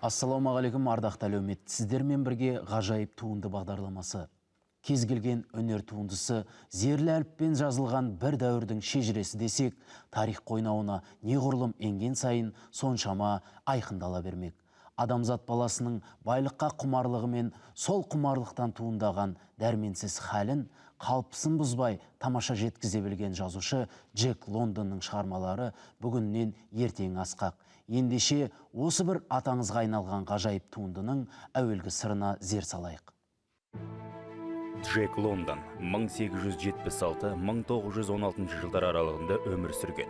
Ассалаумағалейкум ардақты әлеумет. Сіздермен бірге ғажайып туынды бағдарламасы. Кез келген өнер туындысы зерлі әліппен жазылған бір дәуірдің шежіресі десек, тарих қойнауына неғұрлым енген сайын соншама айқындала бермек. Адамзат баласының байлыққа құмарлығы мен сол құмарлықтан туындаған дәрменсіз халін қалпысын бұзбай тамаша жеткізе білген жазушы Джек Лондонның шығармалары бүгіннен ертең асқақ. Ендеше осы бір атаңызға айналған ғажайып туындының әуелгі сырына зер салайық. Джек Лондон 1876-1916 жылдар аралығында өмір сүрген.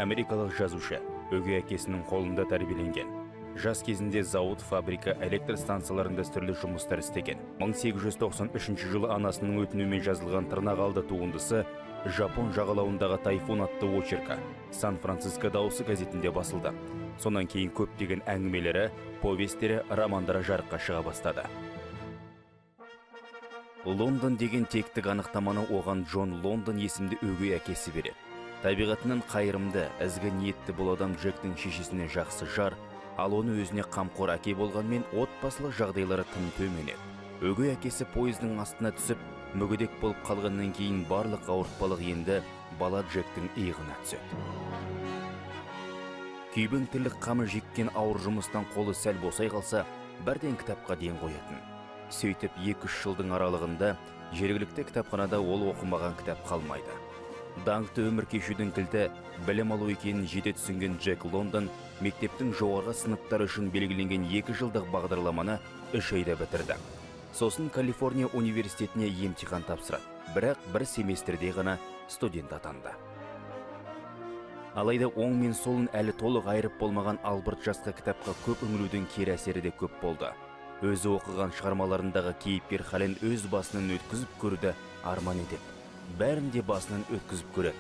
Америкалық жазушы, өгей әкесінің қолында тәрбиеленген. Жас кезінде зауыт, фабрика, электр станцияларында түрлі жұмыстар істеген. 1893 жылы анасының өтінуімен жазылған тырнақалды туындысы Жапон жағалауындағы тайфун атты очеркі Сан-Франциско дауысы газетінде басылды. Сонан кейін көптеген әңгімелері, повестері, романдары жарыққа шыға бастады. Лондон деген тектік анықтаманы оған Джон Лондон есімді өгей әкесі береді. Табиғатынан қайырымды, ізгі ниетті бұл адам Джектің шешесіне жақсы жар, ал оны өзіне қамқор әке болғанмен отбасылық жағдайлары тым төмен еді. Өгей әкесі пойыздың астына түсіп, мүгедек болып қалғаннан кейін барлық ауыртпалық енді бала Джектің иығына түседі. Күйбең тірлік қамы жеккен ауыр жұмыстан қолы сәл босай қалса, бірден кітапқа ден қоятын. Сөйтіп 2-3 жылдың аралығында жергілікті кітапханада ол оқымаған кітап қалмайды. Даңқты өмір кешудің кілті білім алу екенін жете түсінген Джек Лондон мектептің жоғарғы сыныптары үшін белгіленген 2 жылдық бағдарламаны 3 айда бітірді. Сосын Калифорния университетіне емтихан тапсырады, бірақ бір семестрде ғана студент атанды. Алайда оң мен солын әлі толық айырып болмаған Албырт жасқа кітапқа көп үңілудің кері әсері де көп болды. Өзі оқыған шығармаларындағы кейіпкер халін өз басынан өткізіп көруді арман етеді. Бәрін де басынан өткізіп көреді.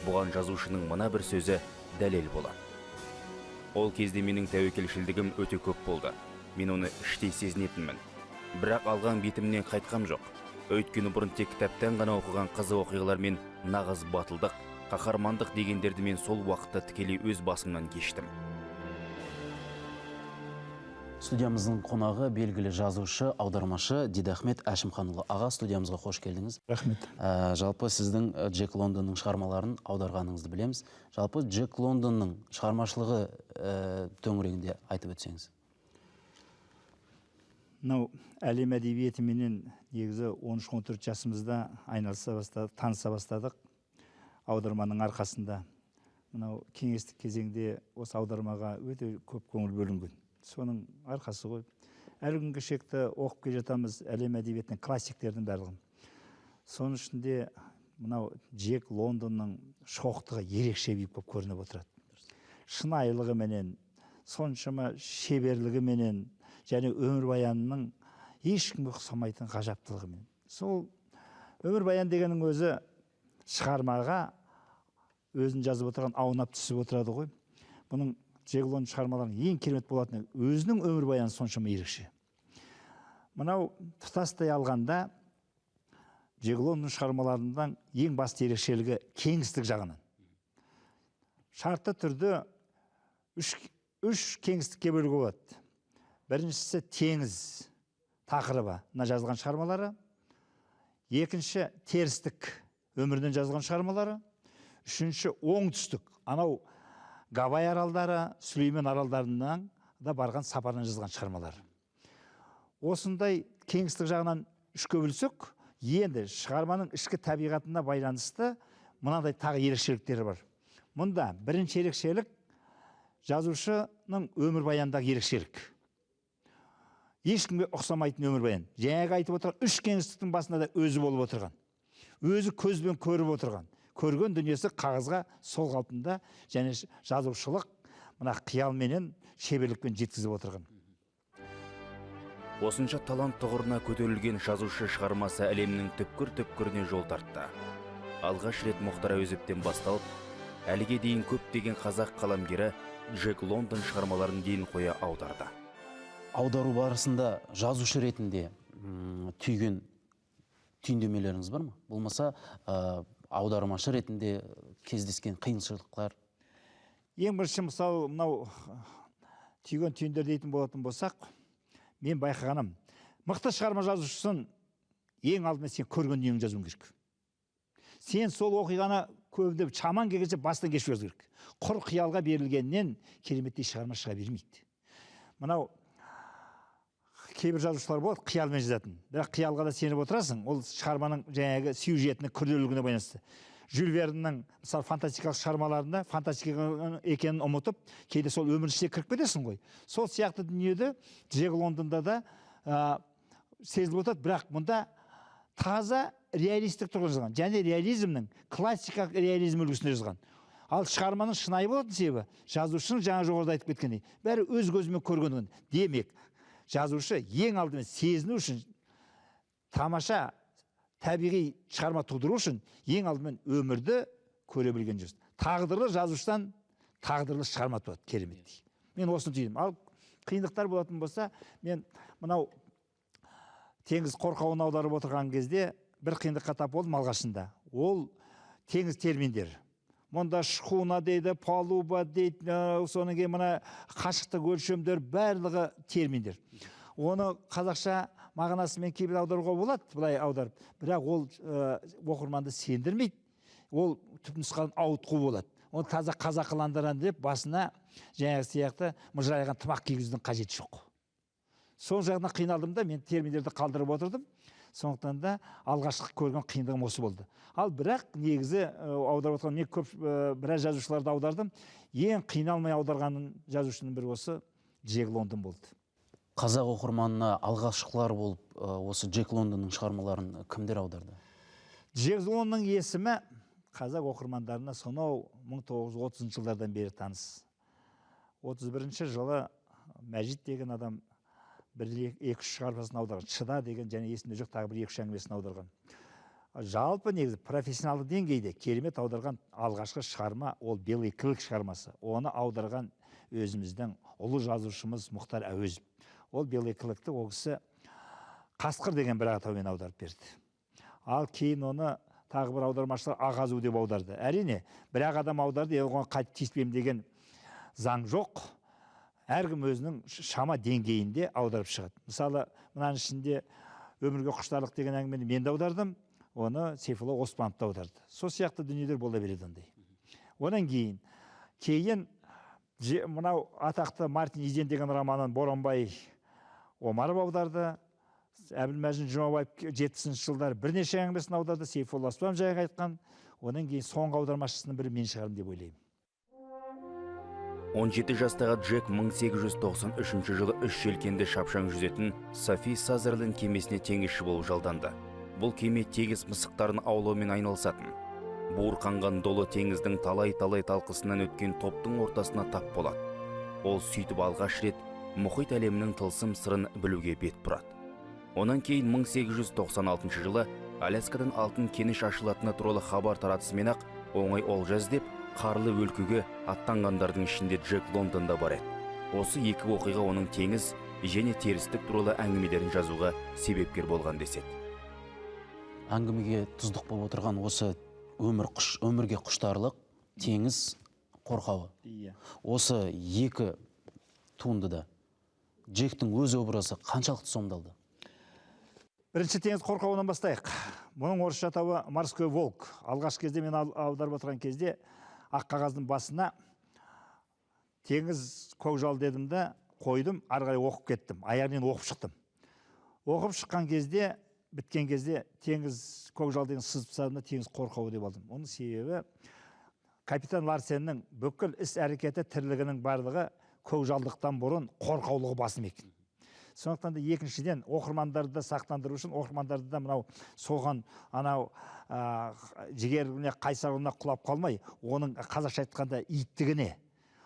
Бұған жазушының мына бір сөзі дәлел болады. Ол кезде менің тәуекелшілдігім өте көп болды. Мен оны іштей сезінетінмін. Бірақ алған бетімнен қайтқам жоқ. Өйткені бұрын тек кітаптан ғана оқыған қызық оқиғалар мен нағыз батылдық, қаһармандық дегендерді мен сол уақытта тікелей өз басымнан кештім. Студиямыздың қонағы белгілі жазушы, аудармашы Дидахмет Әшімханұлы. Аға, студиямызға қош келдіңіз. Рахмет. Жалпы сіздің Джек Лондонның шығармаларын аударғаныңызды білеміз. Жалпы Джек Лондонның шығармашылығы төңірегінде айтып өтсеңіз. Әлем әдебиетіменен негізі 13-14 жасымызда айналыса бастадық, таныса бастадық аударманың арқасында. Кеңестік кезеңде осы аудармаға өте көп көңіл бөлінген. Соның арқасы ғой. Әлі күнге шекті оқып келе жатамыз әлем әдебиетінің классиктердің барлығын. Соның ішінде Джек Лондонның шоқтығы ерекше биік болып көрініп отырады. Шынайылығы менен, соншама шеберлігі менен, және өмірбаянының ешкімге ұқсамайтын ғажаптылығы менен. Сол өмірбаян дегеннің өзі шығармаға өзін жазып отырған аунап түсіп отырады ғой. Бұның Джек Лондон шығармаларының ең керемет болатыны өзінің өмірбаяны соншама ерекше. Тұтастай алғанда Джек Лондон шығармаларының ең басты ерекшелігі кеңістік жағынан. Шартты түрде үш кеңістікке бөлуге болады. Біріншісі теңіз тақырыбы жазылған шығармалары, екінші терістік өмірден жазылған шығармалары, үшінші оңтүстік, Гавай аралдары, Сүлеймен аралдарынан да барған сапарынан жазған шығармалар. Осындай кеңістік жағынан үшке бөлсек, енді шығарманың ішкі табиғатына байланысты мынандай тағы ерекшеліктері бар. Мұнда бірінші ерекшелік жазушының өмірбаяндағы ерекшелік. Ешкімге ұқсамайтын өмірбаян. Жаңағы айтып отырған үш кеңістіктің басында да өзі болып отырған. Өзі көзбен көріп отырған. Көрген дүниесі қағазға сол қалпында және жазушылық қиялменен, шеберлікпен жеткізіп отырған. Осынша талант тұғырына көтерілген жазушы шығармасы әлемнің түпкір-түпкіріне жол тартты. Алғаш рет Мұхтар Әуезовтен басталып, әліге дейін көптеген қазақ қаламгері Джек Лондон шығармаларын дейін қоя аударды. Аудару барысында жазушы ретінде түйген түйіндемелеріңіз бар ма? Болмаса аудармашы ретінде кездескен қиыншылықтар? Ең бірінші мысалы түйген түйіндер дейтін болатын болсақ, мен байқағаным, мықты шығарма жазушысын ең алдымен сен көрген дүниеңді жазуың керек. Сен сол оқиғаны көбінде шаман келгенше бастан кешіп жазу керек. Құр қиялға берілгеннен кереметтей шығарма шыға бермейді. Мынау кейбір жазушылар болады, қиялмен жазатын. Бірақ қиялға да сеніп отырасың, ол шығарманың жаңағы сюжетінің күрделілігіне байланысты. Жюль Верннің мысалы фантастикалық шығармаларында фантастика екенін ұмытып, кейде сол өмірдің ішіне кіріп кетесің ғой. Сол сияқты дүниеде Джек Лондонда да сезіліп отырады, бірақ мұнда таза реалистік тұрғыда жазған. Және реализмнің классикалық реализм үлгісінде жазған. Ал шығарманың шынайы болатын себебі жазушының жаңа жоғарыда айтып кеткендей, бәрі өз көзімен көргенін. Демек, жазушы ең алдымен сезіну үшін, тамаша табиғи шығарма тудыру үшін ең алдымен өмірді көре білген жөн. Тағдырлы жазуштан тағдырлы шығарма туады, кереметтей. Мен осыны түйдім. Ал қиындықтар болатын болса, мен мынау теңіз қорқауын аударып отырған кезде бір қиындыққа тап болдым алғашында. Ол теңіз терминдер. Мұнда шхуна дейді, палуба дейді, содан кейін мына қашықтық өлшемдер барлығы терминдер. Оны қазақша мағынасымен кейбір аударуға болады, былай аударып. Бірақ ол оқырманды сендірмейді. Ол түпнұсқадан ауытқу болады. Оны таза қазақыландыран деп басына жаңағы сияқты мыжырайған тымақ кигізудің қажеті жоқ. Сол жағынан қиналдым да, мен терминдерді қалдырып отырдым. Сондықтан да алғашқы көрген қиындығым осы болды. Ал бірақ негізі аударып отырған, мен көп біраз жазушыларды аудардым. Ең қиналмай аударғанын жазушының бірі осы Джек Лондон болды. Қазақ оқырманына алғашқылар болып, осы Джек Лондонның шығармаларын кімдер аударды? Джек Лондонның есімі қазақ оқырмандарына сонау 1930 жылдардан бері таныс. 31 жылы Мәжит деген адам бір-екі шығармасын аударған. Шыда деген және есімде жоқ тағы бір-екі әңгімесін аударған. Жалпы негізі профессионалдық деңгейде керемет аударған алғашқы шығарма ол Белый клык шығармасы. Оны аударған өзіміздің ұлы жазушымыз Мұхтар Әуезов. Ол Белый клыкты ол кісі Қасқыр деген бір атаумен аударып берді. Ал кейін оны тағы бір аудармашылар Ағазу деп аударды. Әрине, бір-ақ адам аударды, оған қайтып тиіспеймін деген заң жоқ. Әркім өзінің шама деңгейінде аударып шығады. Мысалы, мынаның ішінде Өмірге құштарлық деген әңгімені мен де аудардым, оны Сейфулла Оспанов та аударды. Сол сияқты дүниелер бола береді ондай. Онан кейін мынау атақты Мартин Изен деген романын Боранбай Омаров аударды. Әбілмәжін Жұмабаев 70-ші жылдары бірнеше әңгімесін аударды, Сейфулла Оспанов жайға айтқан. Онан кейін соңғы аудармашысының бірі мен шығарым деп ойлаймын. 17 жастағы Джек 1893 жылы үш желкенді шапшаң жүзетін Софи Сазерлен кемесіне теңізші болып жалданды. Бұл кеме тегіс мысықтарын аулаумен айналысатын. Буырқанған долы теңіздің талай-талай талқысынан өткен топтың ортасына тап болады. Ол сөйтіп алғаш рет мұхит әлемінің тылсым сырын білуге бет бұрады. Онан кейін 1896 жылы Аляскадан алтын кеніш ашылатыны туралы хабар таратысымен-ақ оңай олжа іздеп қарлы өлкеге аттанғандардың ішінде Джек Лондон да бар еді. Осы екі оқиға оның теңіз және терістік туралы әңгімелерін жазуға себепкер болған деседі. Әңгімеге тұздық болып отырған осы өмірге құштарлық, теңіз қорқауы. Осы екі туындыда Джектің өз образы қаншалықты сомдалды? Бірінші теңіз қорқауынан бастайық. Мұның орысша атауы «Морской волк». Алғашқы кезде мен аударып отырған кезде ақ қағаздың басына теңіз көкжал дедім де қойдым, ары қарай оқып кеттім. Аяғынан оқып шықтым. Оқып шыққан кезде, біткен кезде теңіз көкжал деген сызып тастадым да теңіз қорқауы деп алдым. Оның себебі капитан Ларсеннің бүкіл іс әрекеті тірлігінің барлығы көкжалдықтан бұрын қорқаулығы басым екен. Сондықтан да екіншіден оқырмандарды сақтандыру үшін оқырмандарды да мынау соған анау жігеріне қайсарлығына құлап қалмай, оның қазақша айтқанда иттігіне,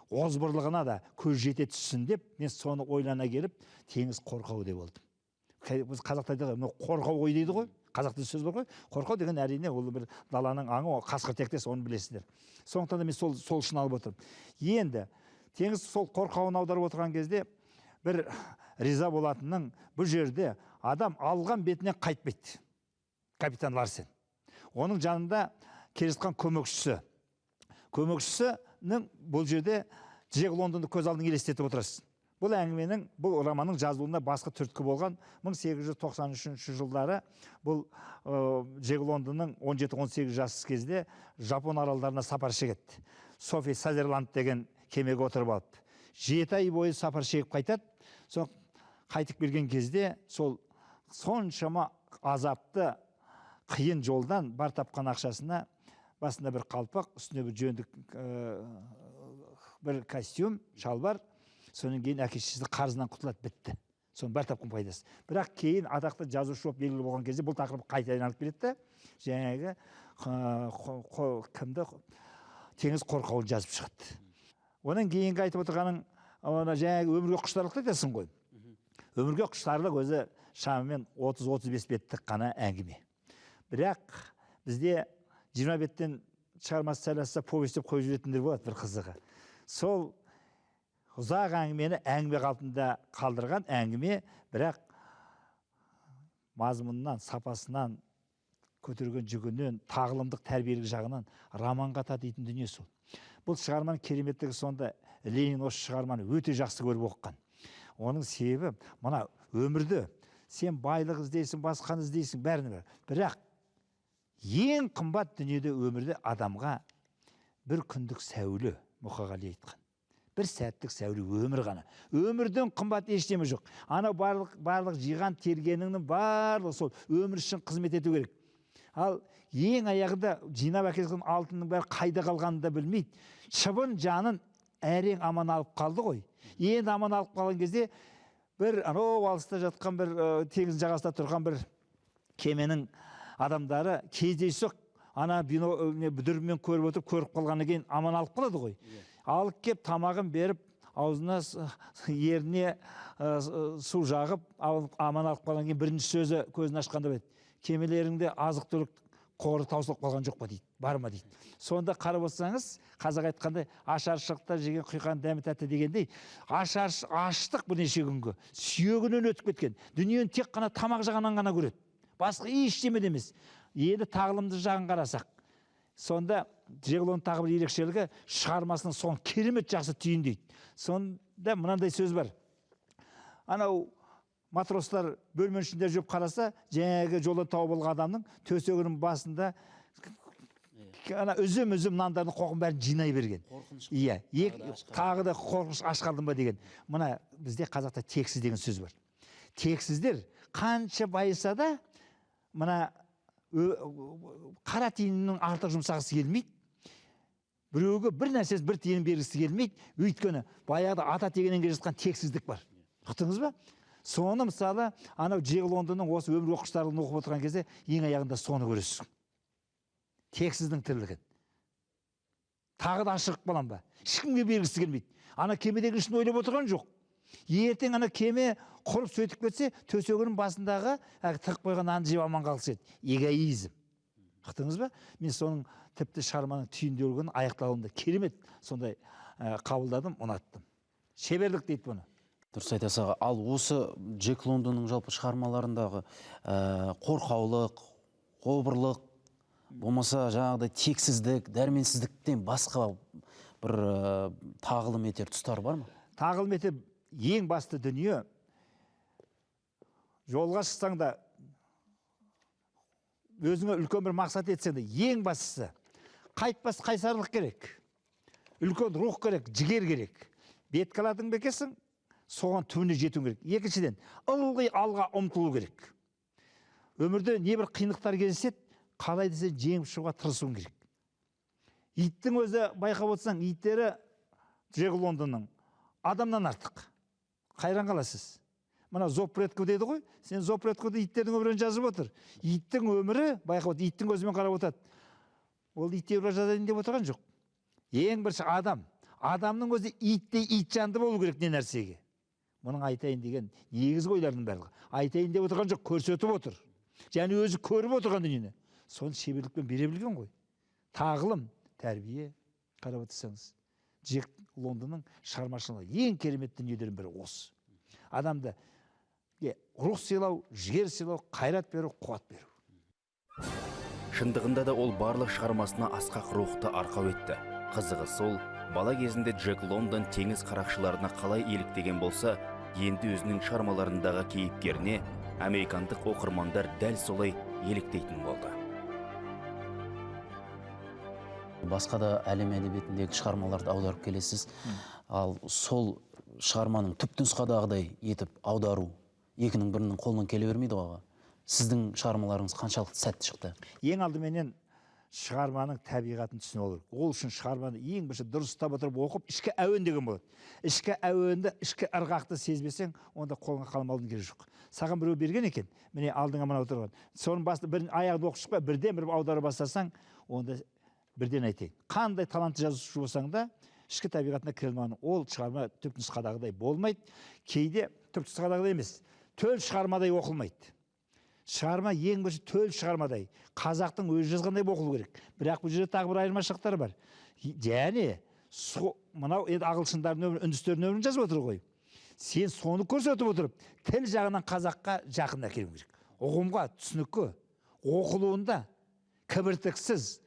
озбырлығына да көз жете түссін деп, мен соны ойлана келіп, теңіз қорқауы деп болдым. Біз қазақта айтады, қорқау ғой дейді ғой. Қазақта сөз бар ғой. Қорқау деген әрине ол бір даланың аңы, қасқыр тектес, оны білесіздер. Сондықтан да мен сол үшін алып отырмын. Енді теңіз сол қорқауын аударып отырған кезде бір риза болатынның бұл жерде адам алған бетінен қайтпайды. Капитан Ларсен. Оның жанында келе жатқан көмекшісі. Көмекшісінің бұл жерде Джек Лондонды көз алдына елестетіп отырасыз. Бұл әңгіменің, бұл романның жазылуында басқа түрткі болған 1893 жылдары бұл Джек Лондонның 17-18 жас кезде Жапон аралдарына сапар шегеді. Софи Сазерланд деген кемеге отырып алып. 7 ай бойы сапар шегіп қайтады. Сол қайтып келген кезде сол соншама азапты қиын жолдан бар тапқан ақшасына басында бір қалпақ, үстіне бір жөндік бір костюм, шалбар. Соның кейін әке-шешесі қарызынан құтылады, бітті. Соның бар тапқан пайдасы. Бірақ кейін атақты жазушы болып белгілі болған кезде бұл тақырып қайта айналып келеді де, жаңағы кімді теңіз қорқауын жазып шығады. Оның кейінгі айтып отырғаның жаңағы өмірге құштарлық айтасың ғой. Өмірге құштарлық өзі шамамен 30-35 беттік қана әңгіме. Бірақ бізде 20 беттен шығармасы сайласа повесть деп қойып жүретіндер болады, бір қызығы. Сол ұзақ әңгімені әңгіме қалпында қалдырған әңгіме, бірақ мазмұнынан, сапасынан, көтерген жүгінен, тағылымдық тәрбиелік жағынан романға татитын дүние сол. Бұл шығарманың кереметтігі сонда, Ленин осы шығарманы өте жақсы көріп оқыған. Оның себебі, мына өмірді сен байлық іздейсің, басқаны іздейсің, бәріне бар. Бірақ ең қымбат дүниеде өмірде адамға бір күндік сәуле, Мұқағали айтқан. Бір сәттік сәуле өмір ғана. Өмірден қымбат ештеме жоқ. Ана барлық жиған тергеніңнің барлығы сол өмір үшін қызмет ету керек. Ал ең аяғында жинап әкелген алтынның бәрі қайда қалғанын да білмейді. Шыбын жанын әрең аман алып қалды ғой. Енді аман алып қалған кезде бір алыста жатқан бір теңіз жағасында тұрған бір кеменің адамдары кездейсоқ ана бүдірмен көріп отырып, көріп қалғаннан кейін аман алып қалады ғой. Алып кеп тамағын беріп, аузына еріне су жағып, аман алып қалған кейін бірінші сөзі көзін ашқанда бет. Кемелеріңде азық-түлік қоры таусылып қалған жоқ па дейді, бар ма дейді. Сонда қарап отырсаңыз, қазақ айтқандай, ашаршылықта жеген құйқан дәмі тәтті дегендей, аштық бірнеше күнгі, сүйегінен өтіп кеткен. Дүниені тек қана тамақ жағынан ғана көреді. Басқа ештеме емес. Енді тағылымды жағын қарасақ, сонда Джек Лондонның тағы бір ерекшелігі шығармасының соң керемет жақсы түйіндейді. Сонда мынандай сөз бар. Анау матростар бөлменің ішінде жүріп қараса, жаңағы жолдан тауып алған адамның төсегінің басында үзім нандардың қоқын бәрін жинай берген. Иә, тағы да қорқыныш аш қалдым ба деген. Мына бізде қазақта тексіз деген сөз бар. Тексіздер қанша байыса да, мына қара тиынның артық жұмсағысы келмейді. Біреуге бір нәрсесі бір тиын бергісі келмейді. Өйткені баяғыда ата тегеннен келе жатқан тексіздік бар. Ұқтыңыз ба? Соны мысалы, анау Джек Лондонның осы өмір құштарлығын оқып отырған кезде ең аяғында соны көресің. Тексіздің тірлігін. Тағы да ашырып қалам ба? Ешкімге бергісі келмейді. Ана кемедегі үшін ойлап отырған жоқ. Ертең ана кеме құрып сөйтіп кетсе, төсегінің басындағы тығып қойған нанды жеп аман қалса еді. Эгоизм. Ұқтыңыз ба? Мен соның тіпті шығарманың түйінделгенін аяқталуында керемет сондай қабылдадым, ұнаттым. Шеберлік дейді бұны. Дұрыс айтасыз аға. Ал осы Джек Лондонның жалпы шығармаларындағы қорқаулық, қобырлық, болмаса жаңағыдай тексіздік, дәрменсіздіктен басқа бір тағылым етер тұстар бар ма? Тағылым етер ең басты дүние, жолға шықсаң да, өзіңе үлкен бір мақсат етсең де, ең бастысы қайтпас қайсарлық керек, үлкен рух керек, жігер керек. Бет қаладың бекесің, соған түбіне жету керек. Екіншіден, ылғи алға ұмтылу керек. Өмірде не бір қиындықтар кездеседі, қалай десе жеңіп шығуға тырысуың керек. Иттің өзі байқап отырсаң, иттері Джек Лондонның адамнан артық. Қайран қаласыз. Мына Зопретко дейді ғой, сен Зопреткоды иттердің өмірін жазып отыр. Иттің өмірі, байқап отыр, иттің көзімен қарап отырады. Ол ит евро жазайын деп отырған жоқ. Ең бірінші адам. Адамның өзі иттей ит жанды болу керек не нәрсеге. Мұның айтайын деген негізгі ойлардың барлығы. Айтайын деп отырған жоқ, көрсетіп отыр. Және өзі көріп отырған дүниені. Соны шеберлікпен бере білген ғой. Тағылым, тәрбие, қарап отырсаңыз. Джек Лондонның шығармашылығы ең керемет дүниелердің бірі осы. Адамды рух сыйлау, жігер сыйлау, қайрат беру, қуат беру. Шындығында да ол барлық шығармасына асқақ рухты арқау етті. Қызығы сол, Бала кезінде Джек Лондон теңіз қарақшыларына қалай еліктеген болса, енді өзінің шығармаларындағы кейіпкеріне американдық оқырмандар дәл солай еліктейтін болды. Басқа да әлем әдебиетіндегі шығармаларды аударып келесіз. Ал сол шығарманың түп нұсқадағыдай етіп аудару екінің бірінің қолынан келе бермейді ғой. Сіздің шығармаларыңыз қаншалықты сәтті шықты? Ең алдыменен шығарманың табиғатын түсіну керек. Ол үшін шығарманы ең бірінші дұрыстап отырып оқып, ішкі әуен деген болады. Ішкі әуенді, ішкі ырғақты сезбесең, онда қолыңа қалам алдың керегі жоқ. Саған біреу берген екен, міне алдыңа мына отырған. Соның басында бір аяғын оқып шықпай, бірден бір аудара бастасаң, онда бірден айтайын. Қандай талантты жазушы болсаң да, ішкі табиғатына кіре алмаған ол шығарма түп нұсқадағыдай болмайды. Кейде түп нұсқадағыдай емес, төл шығармадай оқылмайды. Шығарма ең бірінші төл шығармадай, қазақтың өзі жазғандай оқылу керек. Бірақ бұл жерде тағы бір айырмашылықтар бар. Және мынау ағылшындардың өмірін, үндістердің өмірін жазып отыр ғой. Сен соны көрсетіп отырып, тіл жағынан қазаққа жақын әкелу керек. Ұғымға, түсінікке, оқылуында кібіртіксіз,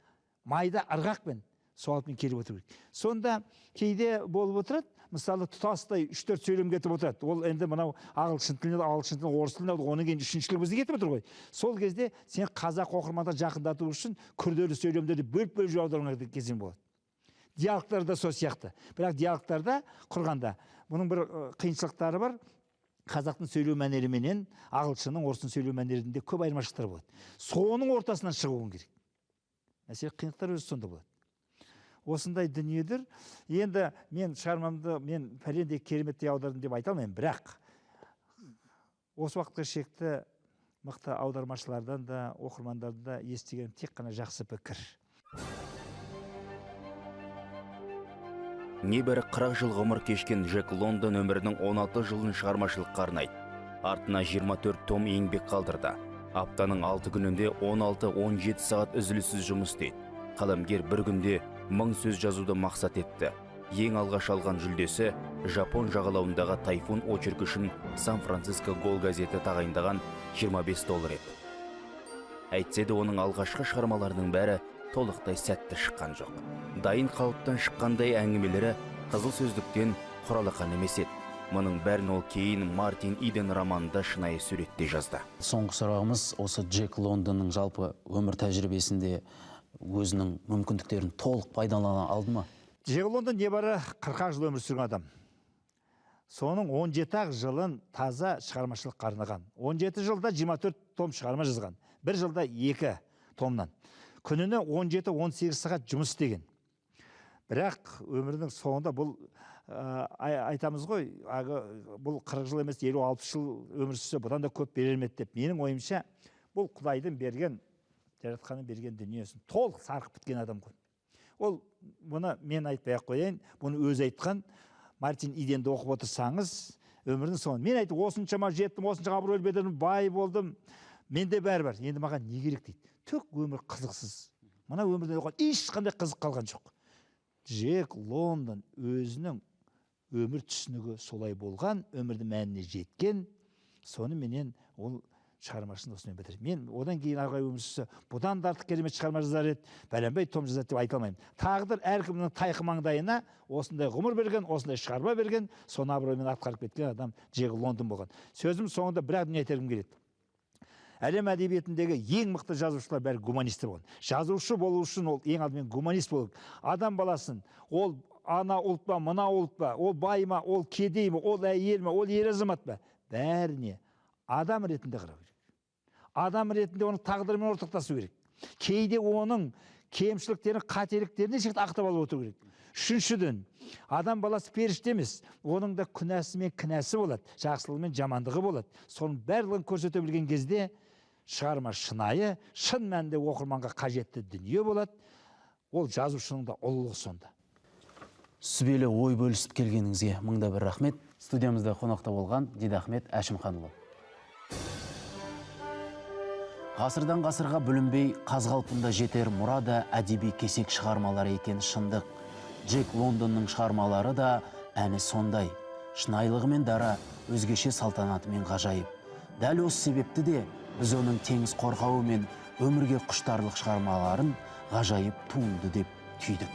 майда ырғақпен суалпен келіп отыру керек. Сонда кейде болып отырады, мысалы тұтастай 3-4 сөйлем кетіп отырады. Ол енді мынау ағылшын тіліне, орыс тіліне, оның кейін үшіншілік бізде кетіп отыр ғой. Сол кезде сен қазақ оқырманды жақындату үшін күрделі сөйлемдерді бөліп аударуға кезең болады. Диалогтар да сол сияқты. Бірақ диалогтарда құрғанда бұның бір қиыншылықтары бар. Қазақтың сөйлеу мәнеріменен ағылшынның, орыстың сөйлеу мәнерінде көп айырмашылықтар болады. Соның ортасынан шығуың керек. Мәселе қиындықтар өзі сонда болады. Осындай дүниедір. Енді мен шығармамды мен пәлендей кереметтей аудардым деп айта алмаймын, бірақ осы уақытқа шекті мықты аудармашылардан да, оқырмандардан да естіген тек қана жақсы пікір. Небәрі 40 жыл ғұмыр кешкен Джек Лондон өмірінің 16 жылын шығармашылыққа арнайды. Артына 24 том еңбек қалдырды. Аптаның 6 күнінде 16-17 сағат үзіліссіз жұмыс істейді. Қаламгер бір күнде 1000 сөз жазуды мақсат етті. Ең алғаш алған жүлдесі Жапон жағалауындағы тайфун очеркі үшін Сан-Франциско Гол газеті тағайындаған $25 еді. Әйтсе де оның алғашқы шығармаларының бәрі толықтай сәтті шыққан жоқ. Дайын қалыптан шыққандай әңгімелері қызыл сөздіктен құралақан емес еді. Мұның бәрін ол кейін Мартин Иден романында шынайы суретте жазды. Соңғы сұрағымыз осы Джек Лондонның жалпы өмір тәжірибесінде өзінің мүмкіндіктерін толық пайдалана алды ма? Джек Лондон небәрі 40 жыл өмір сүрген адам. Соның 17 жылын таза шығармашылыққа арнаған. 17 жылда 24 том шығарма жазған. Бір жылда 2 томнан. Күніне 17-18 сағат жұмыс істеген. Бірақ өмірінің соңында бұл айтамыз ғой, бұл 40 жыл емес 50-60 жыл өмір сүрсе бұдан да көп берер ме еді деп. Менің ойымша бұл Құдайдың берген, жаратқанның берген дүниесін толық сарқып біткен адам ғой. Ол бұны мен айтпай-ақ қояйын, бұны өзі айтқан. Мартин Иденді оқып отырсаңыз, өмірінің соңында мен айтып, осыншама жеттім, осынша абыройлы бедерім, бай болдым, менде бәрі бар. Енді маған не керек дейді. Түк өмір қызықсыз. Мына өмірде ешқандай қызық қалған жоқ. Джек Лондон өзінің өмір түсінігі солай болған, өмірді мәніне жеткен, соны менен ол шығармашылығын осымен бітірді. Мен одан кейін ағай өмір сүрсе, бұдан да артық керемет шығарма жазар еді, бәленбай том жазады деп айта алмаймын. Тағдыр әркімнің тайқы маңдайына осындай ғұмыр берген, осындай шығарма берген, соны абыроймен атқарып кеткен адам Джек Лондон болған. Сөзім соңында бір дүние айтарым келеді. Әлем әдебиетіндегі ең мықты жазушылар бәрі гуманистер болған. Жазушы болу үшін ол ең алдымен гуманист болу. Адам баласын, ол ана ұлт па, мына ұлт па, ол бай ма, ол кедей ме, ол әйел ме, ол ер азамат па, бәріне адам ретінде қарау керек. Адам ретінде оның тағдырымен ортақтасу керек. Кейде оның кемшіліктерін, қателіктерін шекті ақтап алып отыру керек. Үшіншіден, адам баласы періште емес, оның да күнәсі мен кінәсі болады, жақсылығы мен жамандығы болады. Соның барлығын көрсете білген кезде шығарма шынайы, шын мәнінде оқырманға қажетті дүние болады. Ол жазушының да ұлылығы сонда. Сүбелі ой бөлісіп келгеніңізге мыңда бір рахмет. Студиямызда қонақта болған Дидахмет Әшімханұлы. Ғасырдан ғасырға бүлінбей қазғалпында жетер мұрада әдеби кесек шығармалары екен шындық. Джек Лондонның шығармалары да әні сондай. Шынайлығымен дара, өзгеше салтанатымен ғажайып. Дәл осы себепті де біз оның теңіз қорғауы мен өмірге құштарлық шығармаларын ғажайып туынды деп түйдік.